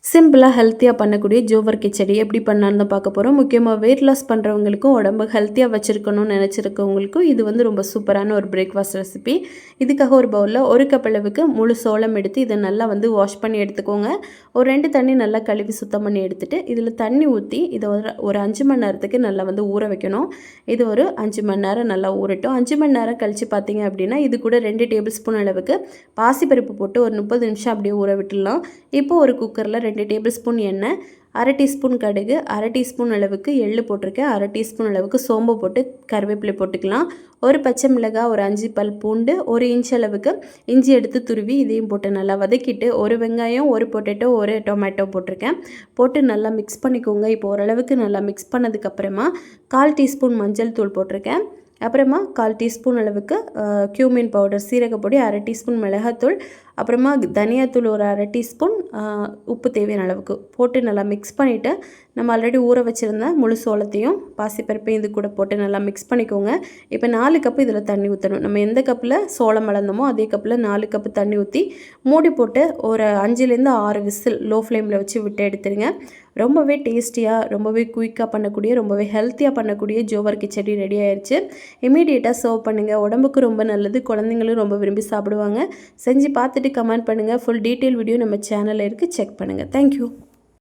சிம்பிளாக ஹெல்த்தியாக பண்ணக்கூடிய ஜோவர் கிச்சடி எப்படி பண்ணலான்னு தான் பார்க்க போகிறோம். முக்கியமாக வெயிட் லாஸ் பண்ணுறவங்களுக்கும் உடம்பு ஹெல்த்தியாக வச்சுருக்கணும்னு நினச்சிருக்கவங்களுக்கும் இது வந்து ரொம்ப சூப்பரான ஒரு பிரேக்ஃபாஸ்ட் ரெசிபி. இதுக்காக ஒரு பவுலில் 1 கப் அளவுக்கு முழு சோளம் எடுத்து இதை நல்லா வந்து வாஷ் பண்ணி எடுத்துக்கோங்க. ஒரு 2 தண்ணி நல்லா கழுவி சுத்தம் பண்ணி எடுத்துகிட்டு இதில் தண்ணி ஊற்றி இதை ஒரு 5 மணி நேரத்துக்கு நல்லா வந்து ஊற வைக்கணும். இது ஒரு 5 மணி நேரம் நல்லா ஊறட்டும். 5 மணி நேரம் கழித்து பார்த்தீங்க அப்படின்னா இது கூட 2 டேபிள் ஸ்பூன் அளவுக்கு பாசிப்பருப்பு போட்டு ஒரு 30 நிமிஷம் அப்படியே ஊற விட்டுடலாம். இப்போது ஒரு குக்கரில் 2 டேபிள் ஸ்பூன் எண்ணெய், 1/2 டீஸ்பூன் கடுகு, 1/2 டீஸ்பூன் அளவுக்கு எள்ளு போட்டிருக்கேன், 1/2 டீஸ்பூன் அளவுக்கு சோம்பு போட்டு கருவேப்பிலை போட்டுக்கலாம். ஒரு பச்சை மிளகாய், ஒரு 5 பல் பூண்டு, 1 இன்ச் அளவுக்கு இஞ்சி எடுத்து துருவி இதையும் போட்டு நல்லா வதக்கிட்டு, ஒரு வெங்காயம், ஒரு பொட்டேட்டோ, ஒரு டொமேட்டோ போட்டிருக்கேன். போட்டு நல்லா மிக்ஸ் பண்ணிக்கோங்க. இப்போ ஓரளவுக்கு நல்லா மிக்ஸ் பண்ணதுக்கப்புறமா 1/4 டீஸ்பூன் மஞ்சள் தூள் போட்டிருக்கேன். அப்புறமா 1/4 டீஸ்பூன் அளவுக்கு கியூமின் பவுடர், சீரகப்பொடி, 1/2 டீஸ்பூன் மிளகாத்தூள், அப்புறமா தனியாத்தூள் ஒரு 1/2 டீஸ்பூன், உப்பு தேவையான அளவுக்கு போட்டு நல்லா மிக்ஸ் பண்ணிவிட்டு நம்ம ஆல்ரெடி ஊற வச்சுருந்த முழு சோளத்தையும் பாசிப்பருப்பையும் இது கூட போட்டு நல்லா மிக்ஸ் பண்ணிக்கோங்க. இப்போ 4 கப்பு இதில் தண்ணி ஊற்றணும். நம்ம எந்த கப்பில் சோளம் அளந்தோமோ அதே கப்பில் 4 கப்பு தண்ணி ஊற்றி மூடி போட்டு ஒரு 5லேருந்து 6 விசில் லோ ஃப்ளேமில் வச்சு விட்டு எடுத்துருங்க. ரொம்பவே டேஸ்டியாக, ரொம்பவே குயிக்காக பண்ணக்கூடிய, ரொம்பவே ஹெல்த்தியாக பண்ணக்கூடிய ஜோவர் கிச்சடி ரெடி ஆயிடுச்சு. இமீடியட்டாக சர்வ் பண்ணுங்கள். உடம்புக்கு ரொம்ப நல்லது. குழந்தைங்களும் ரொம்ப விரும்பி சாப்பிடுவாங்க. செஞ்சு பார்த்துட்டு கமெண்ட் பண்ணுங்கள். ஃபுல் டீட்டெயில் வீடியோ நம்ம சேனலில் இருக்குது, செக் பண்ணுங்கள். தேங்க்யூ.